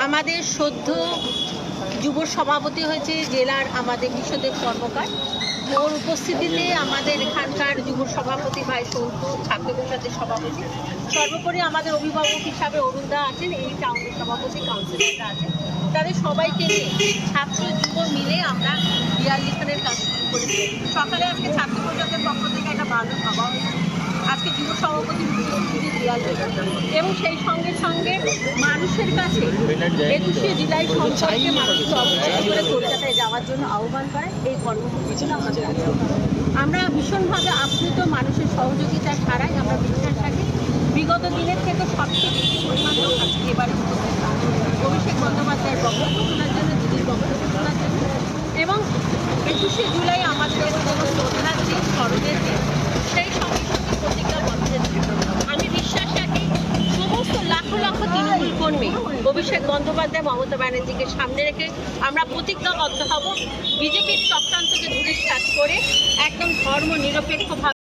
আমাদের সদ্য যুব সভাপতি হয়েছে জেলার আমাদের বিশ্বদেব কর্মকার। ওর উপস্থিতিতে আমাদের এখানকার যুব সভাপতি ভাই সন্তু, ছাত্র পরিষদের সভাপতি, সর্বোপরি আমাদের অভিভাবক হিসাবে অরুণদা আছেন, এই টাউনের সভাপতি কাউন্সিলররা আছেন, তাদের সবাইকে নিয়ে ছাত্র যুব মিলে আমরা দেয়াল লিখনের কাজ শুরু করেছি। সকালে আজকে ছাত্র পরিষদের পক্ষ থেকে একটা ভালো সভা হয়েছে, আজকে যুব সভাপতির উপস্থিতিতে দেয়াল লেখা এবং সেই সঙ্গে সঙ্গে মানুষের কাছে 21শে জুলাই সম্পর্কে মানুষকে অবগত করে কলকাতায় যাওয়ার জন্য আহ্বান করেন। এই কর্মসূচিগুলো আমাদের আছে। আমরা ভীষণভাবে আপ্লুত, মানুষের সহযোগিতা ছাড়াই আমরা বিশ্বাস রাখি বিগত দিনের থেকে সবচেয়ে বেশি পরিমাণ লোক আজকে এবারে উপস্থিত আছে অভিষেক বন্দ্যোপাধ্যায়ের বক্তব্য শোনার জন্য, দিদির বক্তব্য শোনার জন্য এবং 21শে জুলাই আমাদের কোনো শ্রদ্ধার দিন, স্মরণের দিন, সেই সঙ্গে সঙ্গে প্রতিজ্ঞাবদ্ধের দিন। আমি বিশ্বাস রাখি সমস্ত লাখ লক্ষ তৃণমূল কর্মী অভিষেক বন্দ্যোপাধ্যায়, মমতা ব্যানার্জিকে সামনে রেখে আমরা প্রতিজ্ঞাবদ্ধ হব বিজেপির চক্রান্তকে ধূলিসাৎ করে একদম ধর্ম নিরপেক্ষভাবে